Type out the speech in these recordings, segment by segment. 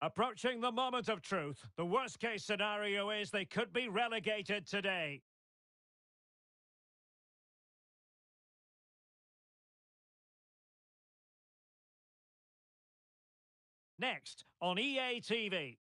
Approaching the moment of truth, the worst-case scenario is they could be relegated today. Next, on EA TV.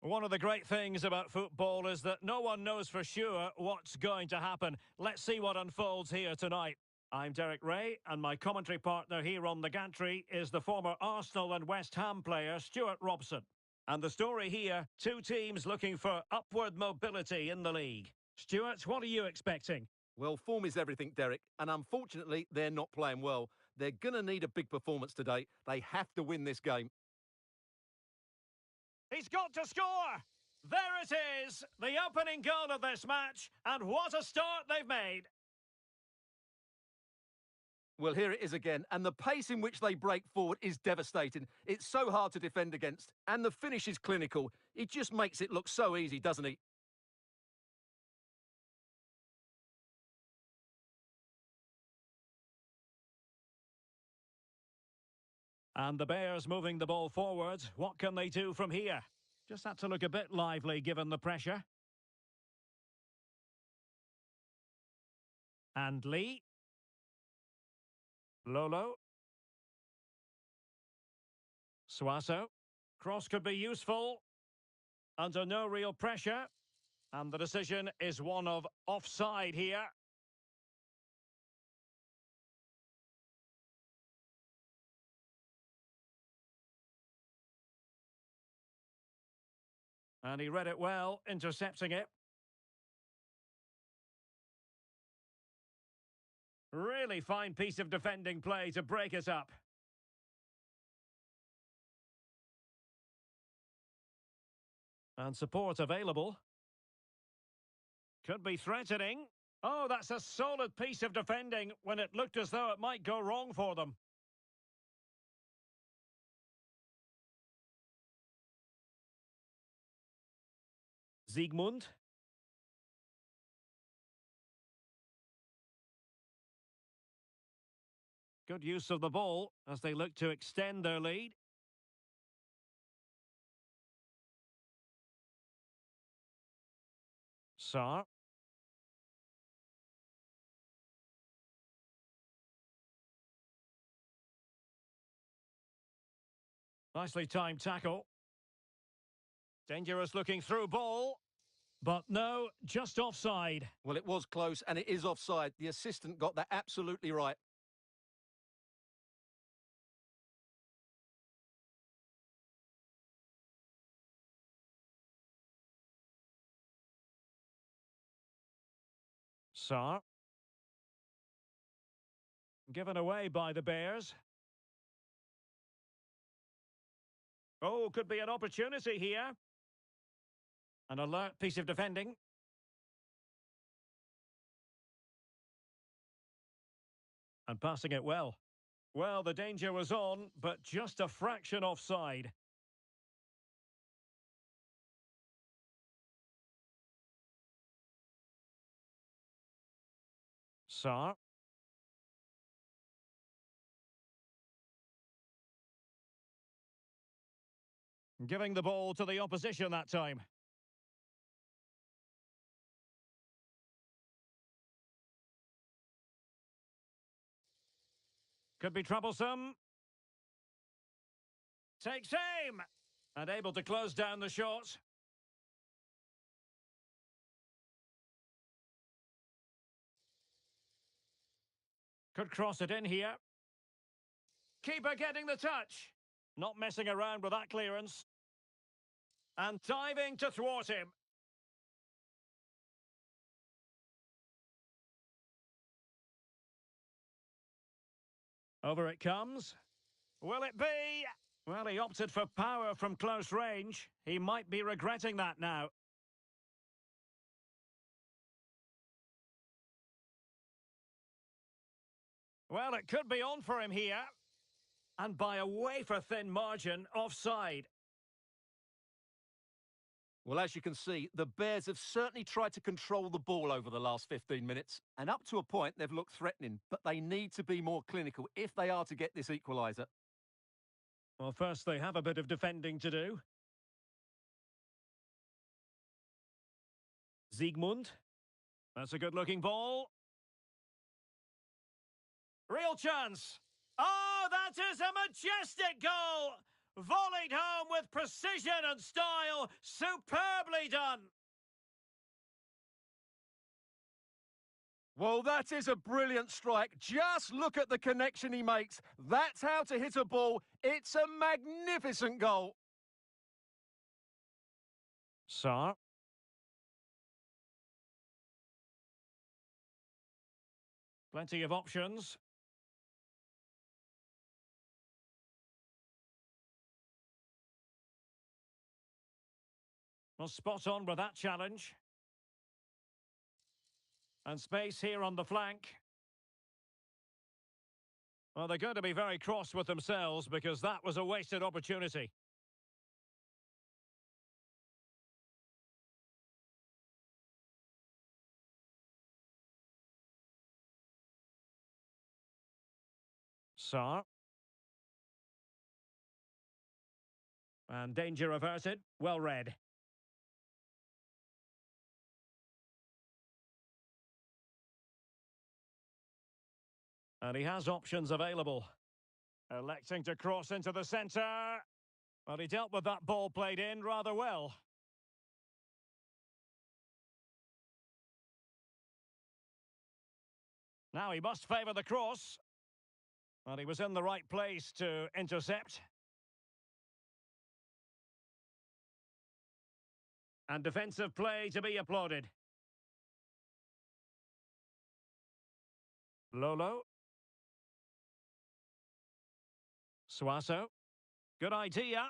One of the great things about football is that no one knows for sure what's going to happen. Let's see what unfolds here tonight. I'm Derek Ray, and my commentary partner here on the gantry is the former Arsenal and West Ham player Stuart Robson. And the story here, two teams looking for upward mobility in the league. Stuart, what are you expecting? Well, form is everything, Derek, and unfortunately, they're not playing well. They're going to need a big performance today. They have to win this game. He's got to score! There it is, the opening goal of this match, and what a start they've made. Well, here it is again, and the pace in which they break forward is devastating. It's so hard to defend against, and the finish is clinical. He just makes it look so easy, doesn't he? And the Bears moving the ball forward. What can they do from here? Just had to look a bit lively given the pressure. And Lee. Lolo. Suaso. Cross could be useful. Under no real pressure. And the decision is one of offside here. And he read it well, intercepting it. Really fine piece of defending play to break it up. And support available. Could be threatening. Oh, that's a solid piece of defending when it looked as though it might go wrong for them. Ziegmund. Good use of the ball as they look to extend their lead. Sarr. Nicely timed tackle. Dangerous looking through ball. But no, just offside. Well, it was close, and it is offside. The assistant got that absolutely right. Sarr. Given away by the Bears. Oh, could be an opportunity here. An alert piece of defending. And passing it well. Well, the danger was on, but just a fraction offside. Sarr. Giving the ball to the opposition that time. Could be troublesome. Takes aim! And able to close down the shot. Could cross it in here. Keeper getting the touch. Not messing around with that clearance. And diving to thwart him. Over it comes. Will it be? Well, he opted for power from close range. He might be regretting that now. Well, it could be on for him here. And by a wafer-thin margin, offside. Well, as you can see, the Bears have certainly tried to control the ball over the last 15 minutes, and up to a point they've looked threatening, but they need to be more clinical if they are to get this equaliser. Well, first they have a bit of defending to do. Siegmund. That's a good-looking ball. Real chance. Oh, that is a majestic goal! Volleyed home with precision and style. Superbly done. Well, that is a brilliant strike. Just look at the connection he makes. That's how to hit a ball. It's a magnificent goal. Sar. Plenty of options. Well, spot on with that challenge. And space here on the flank. Well, they're going to be very cross with themselves because that was a wasted opportunity. Sar. And danger averted. Well read. And he has options available. Electing to cross into the centre. Well, he dealt with that ball played in rather well. Now he must favour the cross. Well, he was in the right place to intercept. And defensive play to be applauded. Lolo. Suaso. Good idea.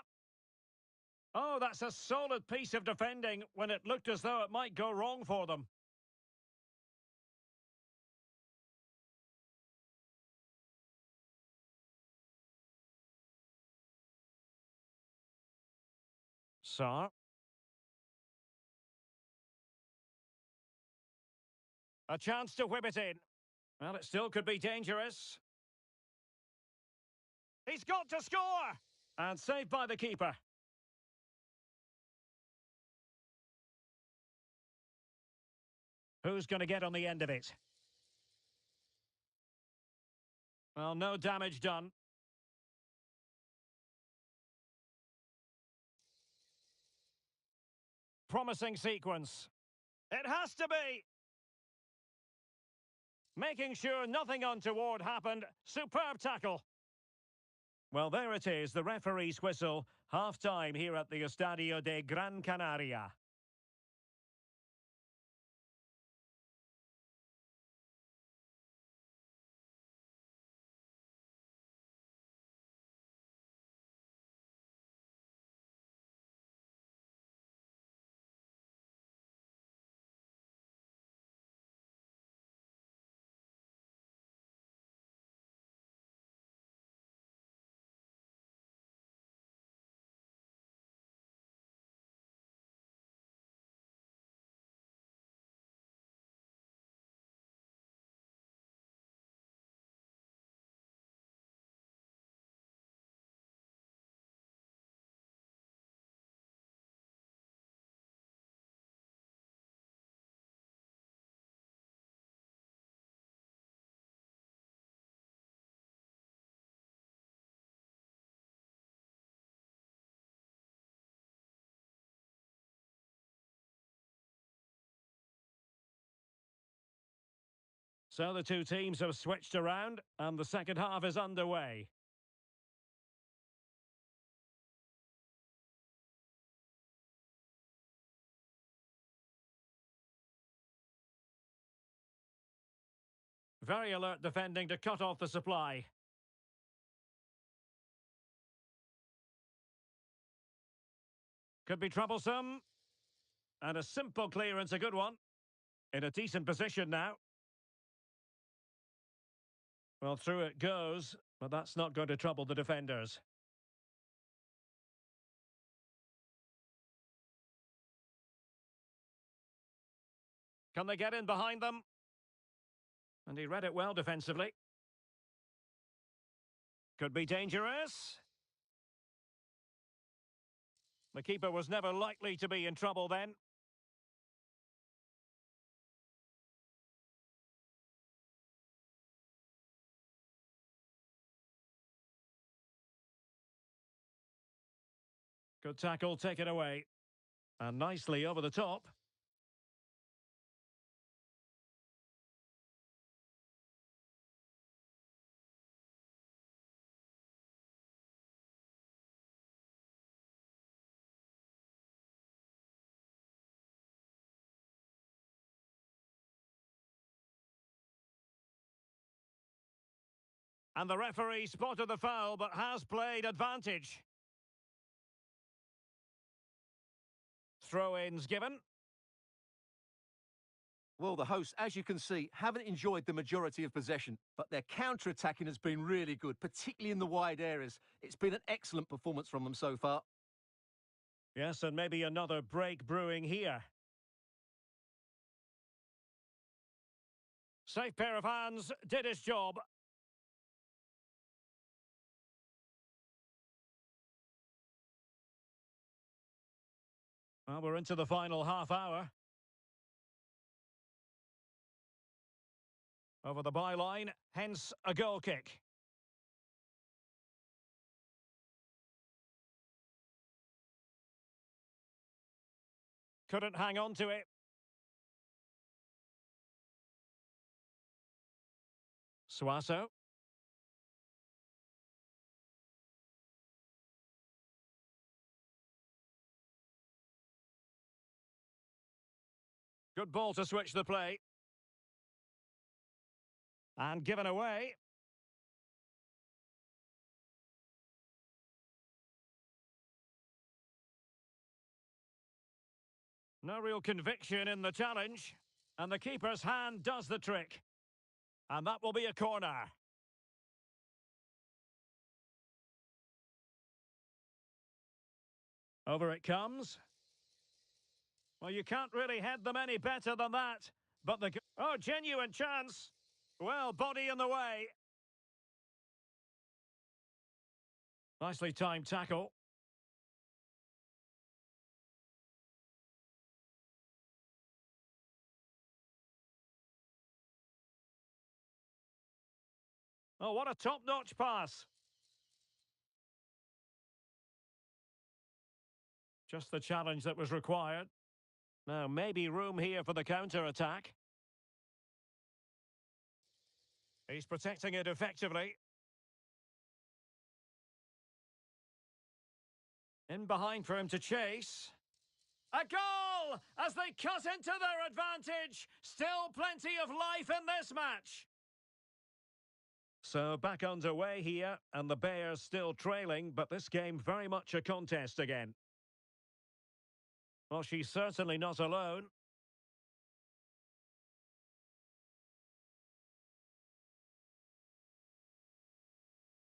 Oh, that's a solid piece of defending when it looked as though it might go wrong for them. Sar. A chance to whip it in. Well, it still could be dangerous. He's got to score! And saved by the keeper. Who's going to get on the end of it? Well, no damage done. Promising sequence. It has to be! Making sure nothing untoward happened. Superb tackle. Well, there it is, the referee's whistle. Half-time here at the Estadio de Gran Canaria. So the two teams have switched around and the second half is underway. Very alert defending to cut off the supply. Could be troublesome. And a simple clearance, a good one. In a decent position now. Well, through it goes, but that's not going to trouble the defenders. Can they get in behind them? And he read it well defensively. Could be dangerous. The keeper was never likely to be in trouble then. Good tackle, take it away. And nicely over the top. And the referee spotted the foul, but has played advantage. Throw-ins given. Well, the hosts, as you can see, haven't enjoyed the majority of possession, but their counter-attacking has been really good, particularly in the wide areas. It's been an excellent performance from them so far. Yes, and maybe another break brewing here. Safe pair of hands, did his job. Well, we're into the final half hour. Over the byline, hence a goal kick. Couldn't hang on to it. Suaso. Good ball to switch the play. And given away. No real conviction in the challenge. And the keeper's hand does the trick. And that will be a corner. Over it comes. Well, you can't really head them any better than that. But the... Oh, genuine chance. Well, body in the way. Nicely timed tackle. Oh, what a top-notch pass. Just the challenge that was required. Now, maybe room here for the counter-attack. He's protecting it effectively. In behind for him to chase. A goal! As they cut into their advantage. Still plenty of life in this match. So back underway here, and the Bears still trailing, but this game very much a contest again. Well, she's certainly not alone.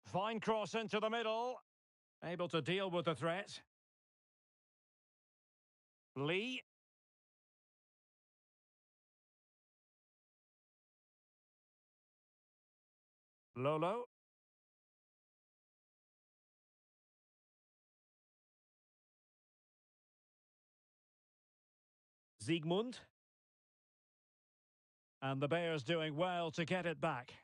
Fine cross into the middle. Able to deal with the threat. Lee. Lolo. Ziegmund. And the Bears doing well to get it back.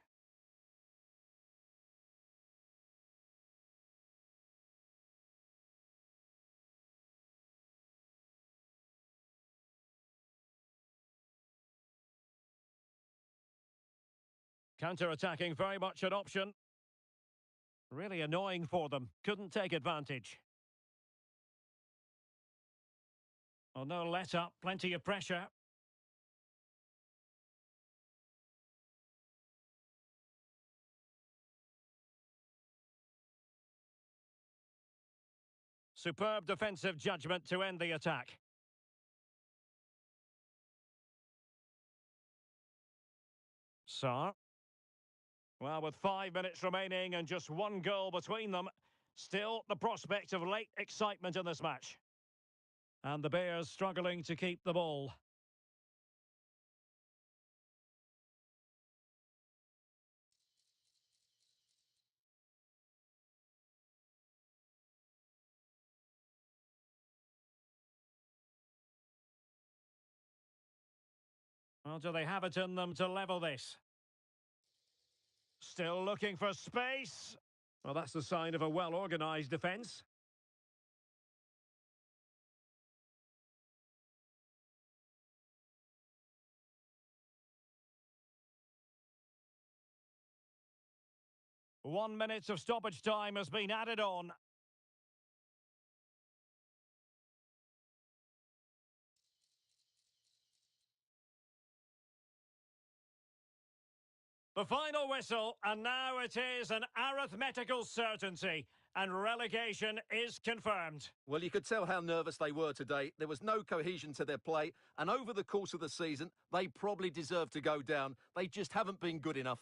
Counter-attacking very much an option. Really annoying for them. Couldn't take advantage. Oh, no let up. Plenty of pressure. Superb defensive judgment to end the attack. Sarr. Well, with 5 minutes remaining and just one goal between them, still the prospect of late excitement in this match. And the Bears struggling to keep the ball. Well, do they have it in them to level this? Still looking for space. Well, that's the sign of a well-organised defence. One minute of stoppage time has been added on. The final whistle, and now it is an arithmetical certainty, and relegation is confirmed. Well, you could tell how nervous they were today. There was no cohesion to their play, and over the course of the season, they probably deserve to go down. They just haven't been good enough.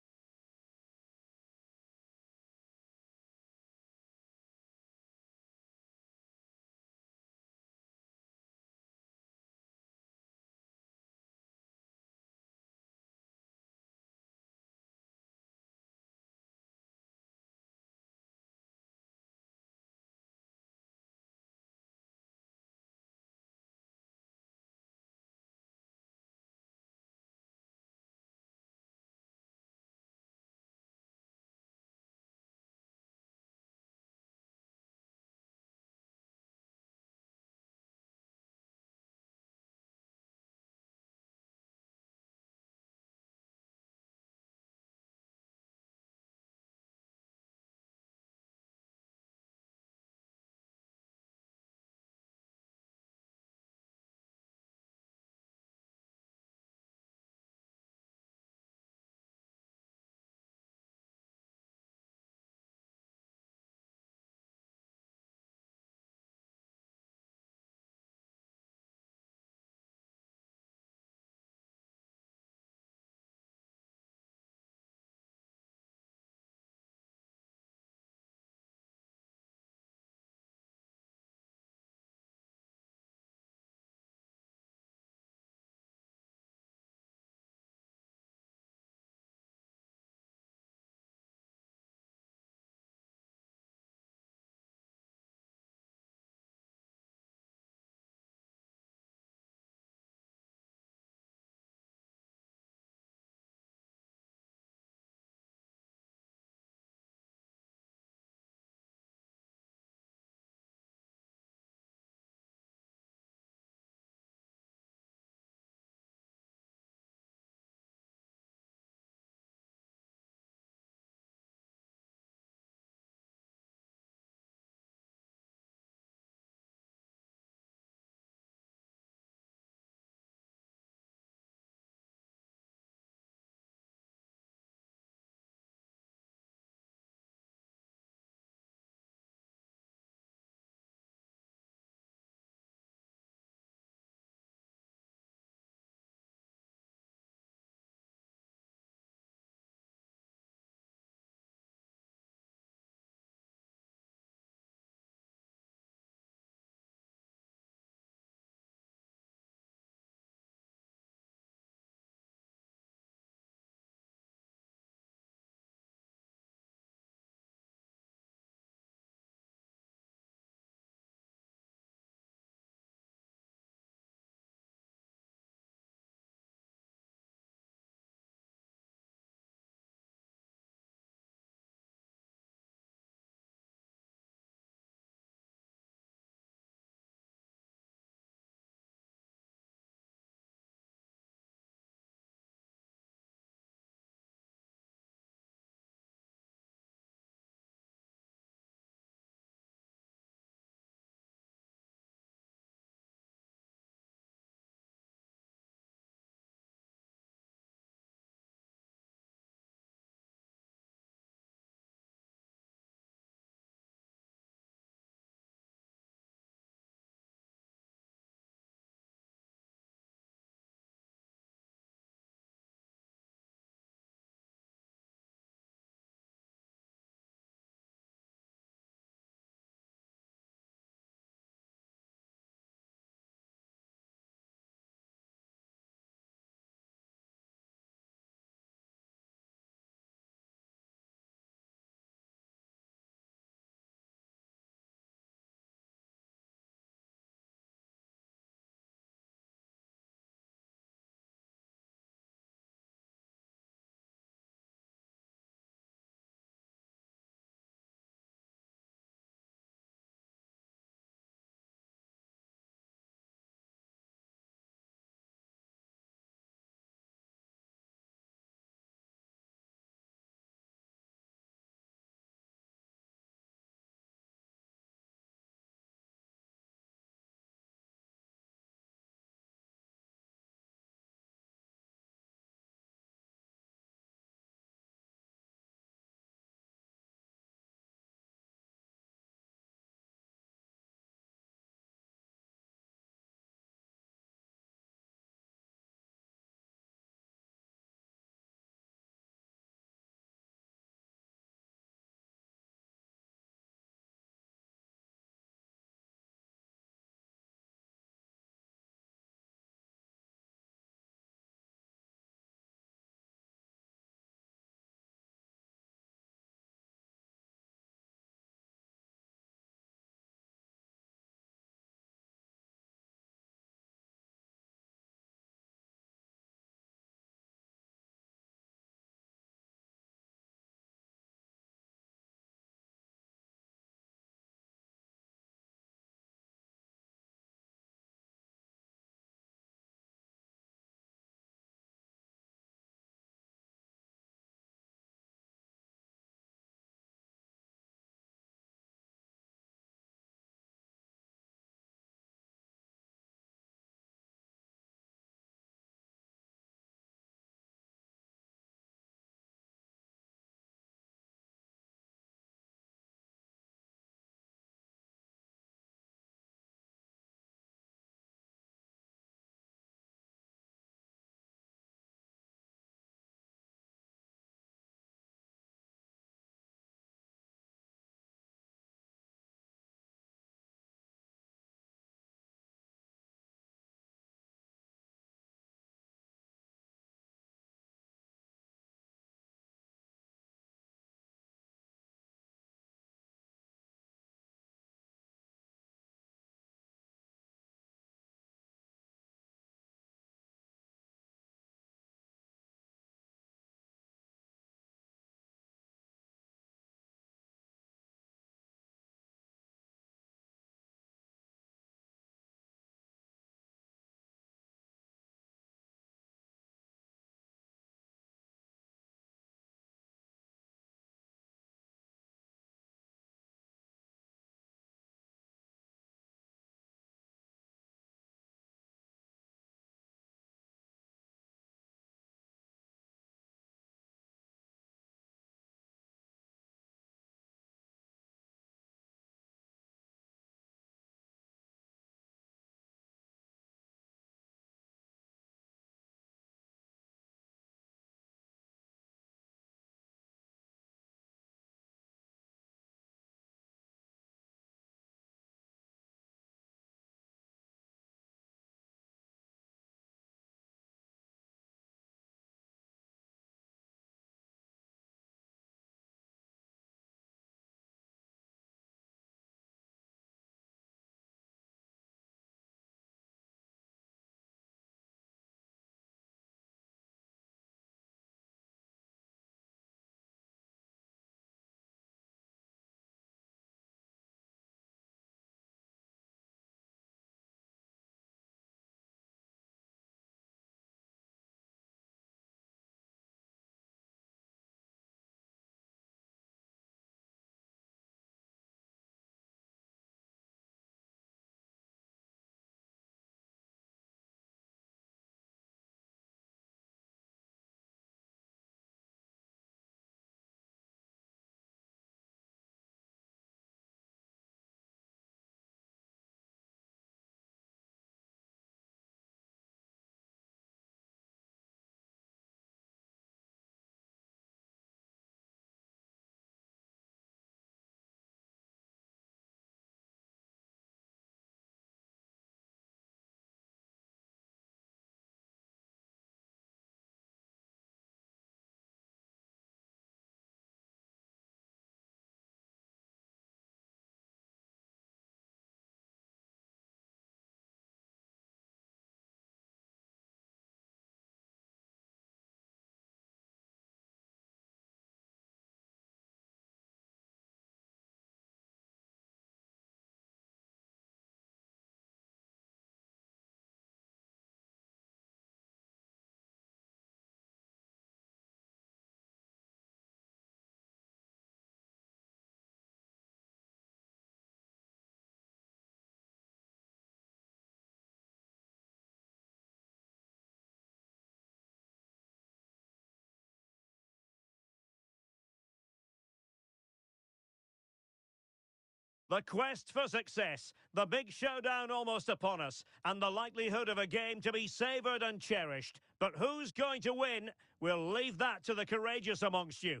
The quest for success, the big showdown almost upon us, and the likelihood of a game to be savoured and cherished. But who's going to win? We'll leave that to the courageous amongst you.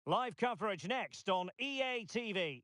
Live coverage next on EA TV.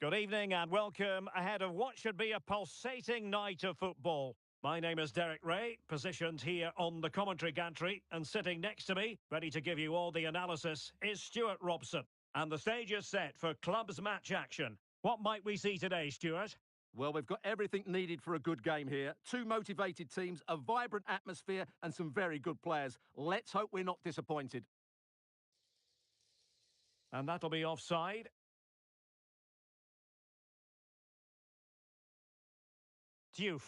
Good evening and welcome ahead of what should be a pulsating night of football. My name is Derek Ray, positioned here on the commentary gantry, and sitting next to me, ready to give you all the analysis, is Stuart Robson. And the stage is set for clubs match action. What might we see today, Stuart? Well, we've got everything needed for a good game here. Two motivated teams, a vibrant atmosphere, and some very good players. Let's hope we're not disappointed. And that'll be offside. Thiapz.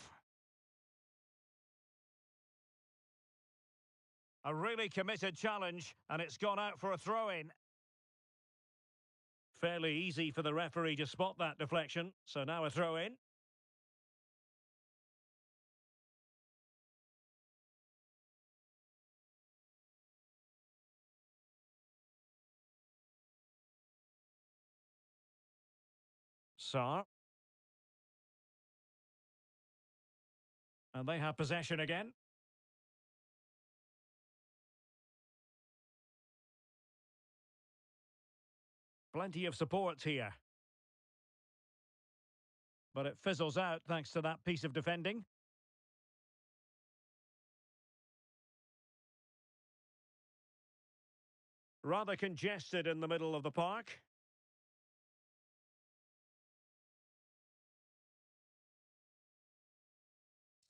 A really committed challenge, and it's gone out for a throw-in. Fairly easy for the referee to spot that deflection, so now a throw-in. Sarr. And they have possession again. Plenty of support here. But it fizzles out thanks to that piece of defending. Rather congested in the middle of the park.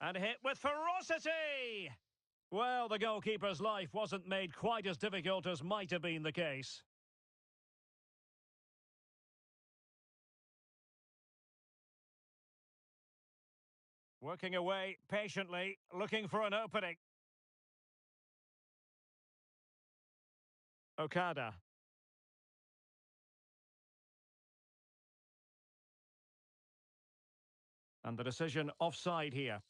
And hit with ferocity! Well, the goalkeeper's life wasn't made quite as difficult as might have been the case. Working away patiently, looking for an opening. Okada. And the decision offside here.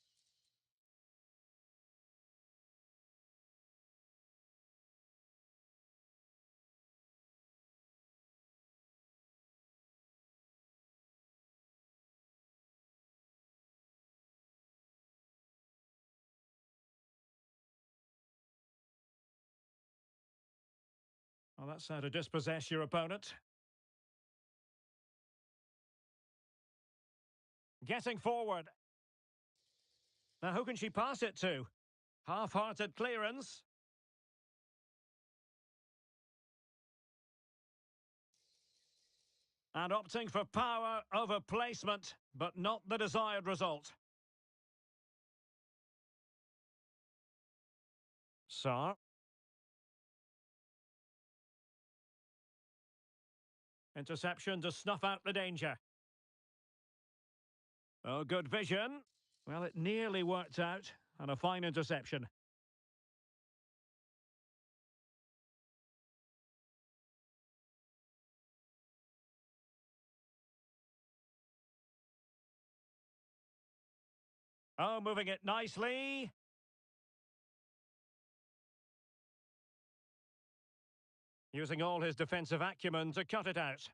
Well, that's how to dispossess your opponent. Getting forward. Now, who can she pass it to? Half-hearted clearance. And opting for power over placement, but not the desired result. Sarr. Interception to snuff out the danger. Oh, good vision. Well, it nearly worked out, and a fine interception. Oh, moving it nicely. Using all his defensive acumen to cut it out.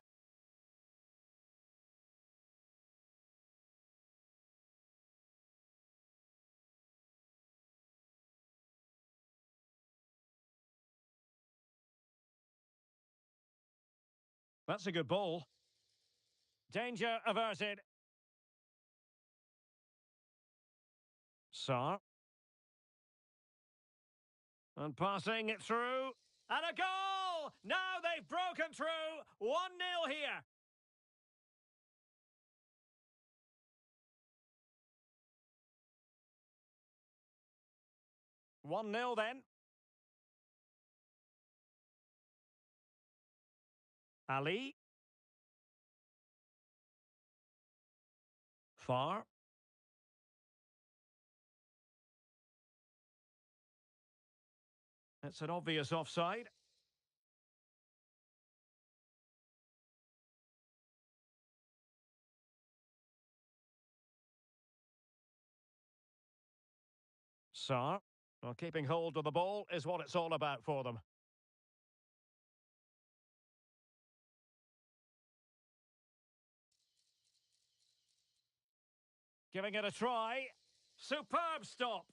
That's a good ball. Danger averted. Sarr. And passing it through. And a goal! Now they've broken through. 1-0 here. One 0 then. Ali. Far. It's an obvious offside. Sarr. Well, keeping hold of the ball is what it's all about for them. Giving it a try. Superb stop.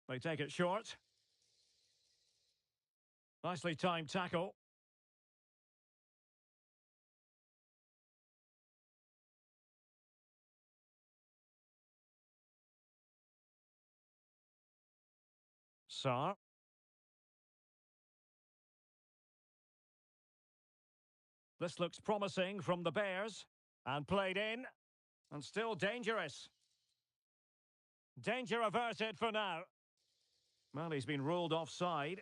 They take it short. Nicely timed tackle. Sarr. This looks promising from the Bears. And played in. And still dangerous. Danger averted for now. Well, he's been ruled offside.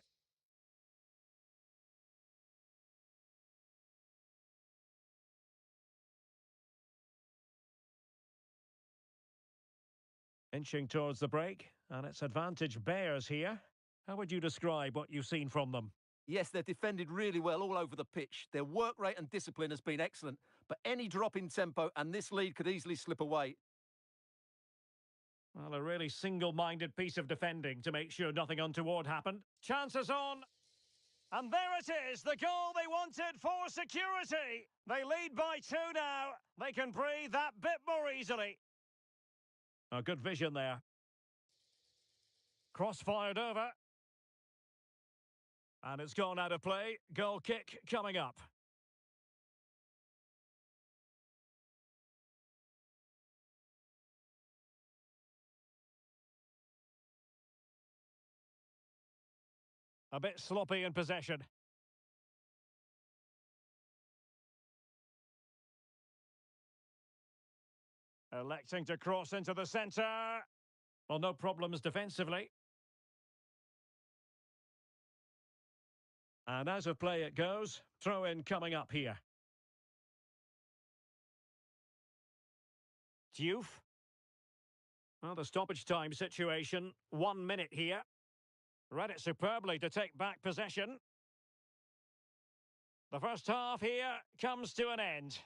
Inching towards the break, and it's advantage Bears here. How would you describe what you've seen from them? Yes, they're defended really well all over the pitch. Their work rate and discipline has been excellent, but any drop in tempo and this lead could easily slip away. Well, a really single-minded piece of defending to make sure nothing untoward happened. Chances on. And there it is, the goal they wanted for security. They lead by 2 now. They can breathe that bit more easily. A good vision there. Cross fired over. And it's gone out of play. Goal kick coming up. A bit sloppy in possession. Electing to cross into the centre. Well, no problems defensively. And out of play it goes. Throw in coming up here. Thiapz. Well, the stoppage time situation. 1 minute here. Read it superbly to take back possession. The first half here comes to an end.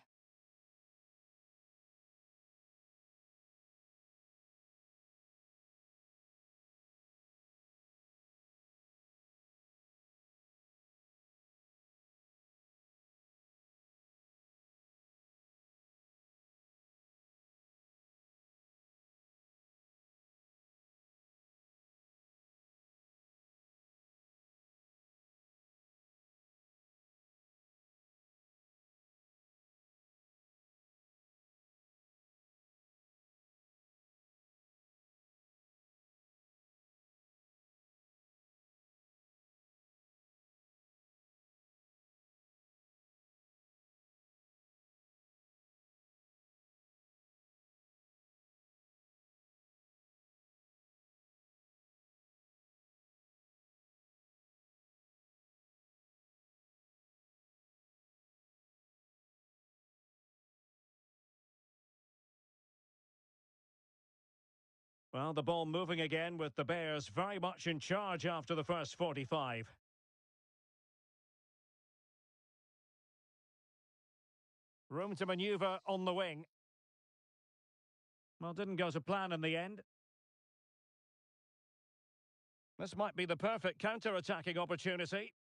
Well, the ball moving again with the Bears very much in charge after the first 45. Room to manoeuvre on the wing. Well, didn't go to plan in the end. This might be the perfect counter-attacking opportunity.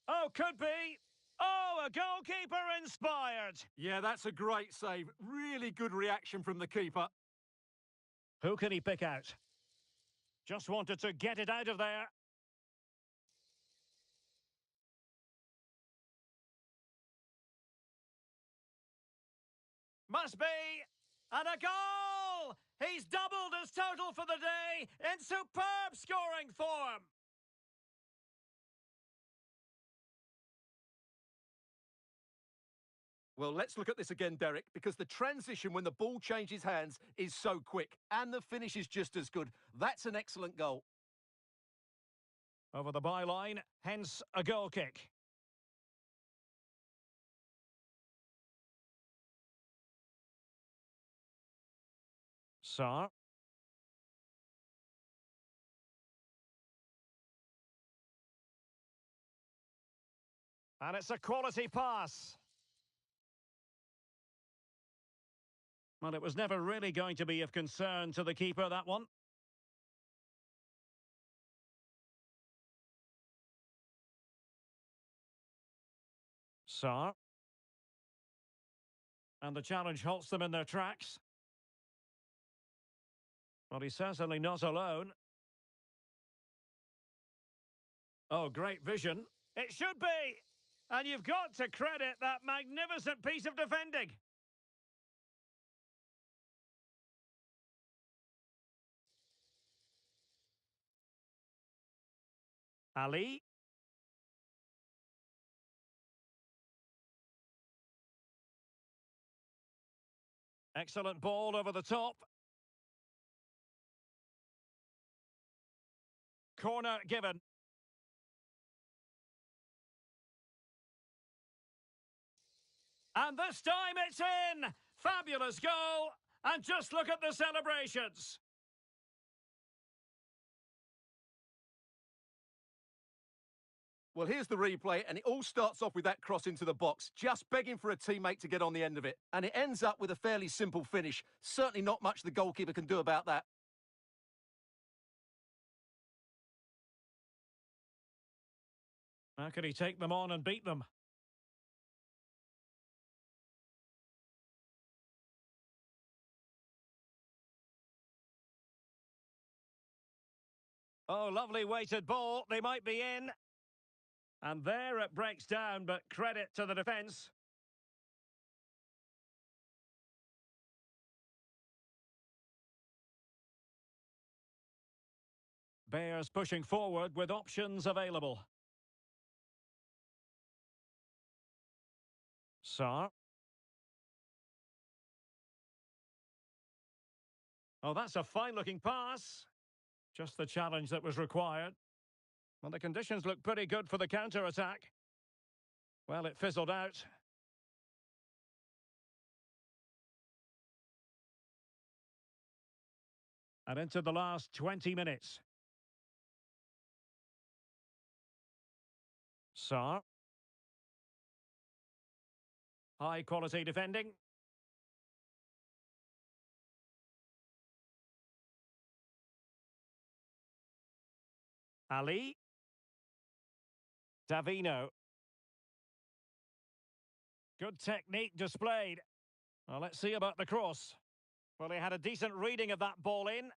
Oh, could be. Oh, a goalkeeper inspired. Yeah, that's a great save. Really good reaction from the keeper. Who can he pick out? Just wanted to get it out of there. Must be. And a goal! He's doubled his total for the day in superb scoring form. Well, let's look at this again, Derek, because the transition when the ball changes hands is so quick, and the finish is just as good. That's an excellent goal. Over the byline, hence a goal kick. Sar. And it's a quality pass. Well, it was never really going to be of concern to the keeper, that one. Sar. And the challenge halts them in their tracks. Well, he's certainly not alone. Oh, great vision. It should be! And you've got to credit that magnificent piece of defending. Ali. Excellent ball over the top. Corner given. And this time it's in! Fabulous goal! And just look at the celebrations. Well, here's the replay, and it all starts off with that cross into the box, just begging for a teammate to get on the end of it. And it ends up with a fairly simple finish. Certainly not much the goalkeeper can do about that. How can he take them on and beat them? Oh, lovely weighted ball. They might be in. And there it breaks down, but credit to the defence. Bears pushing forward with options available. Sar. Oh, that's a fine-looking pass. Just the challenge that was required. Well, the conditions look pretty good for the counter-attack. Well, it fizzled out. And into the last 20 minutes. Sar. High-quality defending. Ali. Davino. Good technique displayed. Well, let's see about the cross. Well, he had a decent reading of that ball in.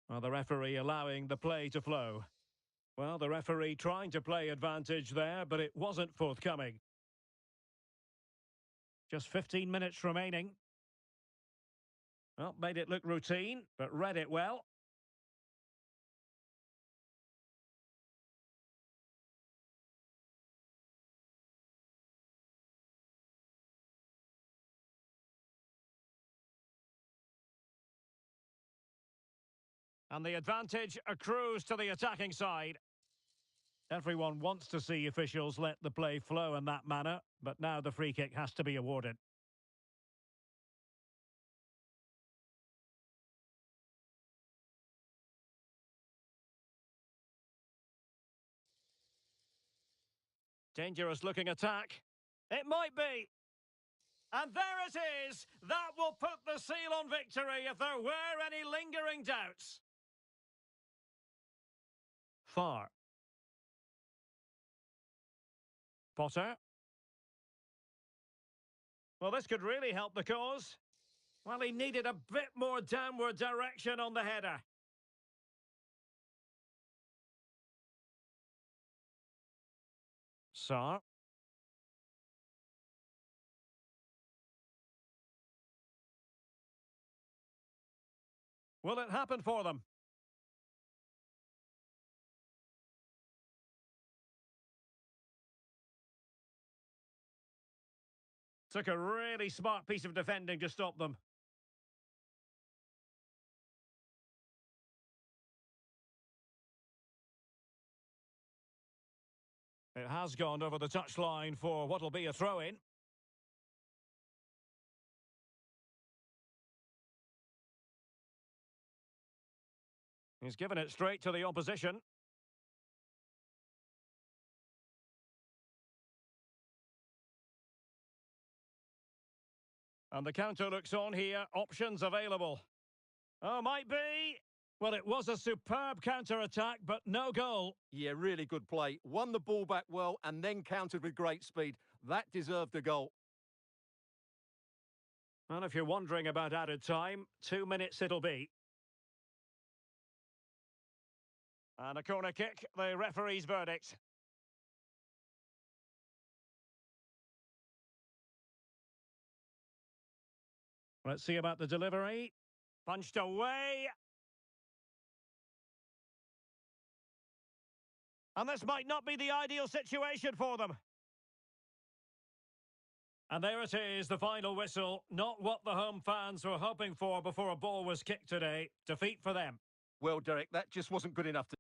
Well, the referee allowing the play to flow. Well, the referee trying to play advantage there, but it wasn't forthcoming. Just 15 minutes remaining. Well, made it look routine, but read it well. And the advantage accrues to the attacking side. Everyone wants to see officials let the play flow in that manner, but now the free kick has to be awarded. Dangerous looking attack. It might be. And there it is. That will put the seal on victory if there were any lingering doubts. Far. Potter. Well, this could really help the cause. Well, he needed a bit more downward direction on the header. Sar. Will it happen for them? Took a really smart piece of defending to stop them. It has gone over the touchline for what'll be a throw-in. He's given it straight to the opposition. And the counter looks on here. Options available. Oh, might be. Well, it was a superb counter-attack, but no goal. Yeah, really good play. Won the ball back well and then countered with great speed. That deserved a goal. And if you're wondering about added time, 2 minutes it'll be. And a corner kick, the referee's verdict. Let's see about the delivery. Punched away. And this might not be the ideal situation for them. And there it is, the final whistle. Not what the home fans were hoping for before a ball was kicked today. Defeat for them. Well, Derek, that just wasn't good enough to...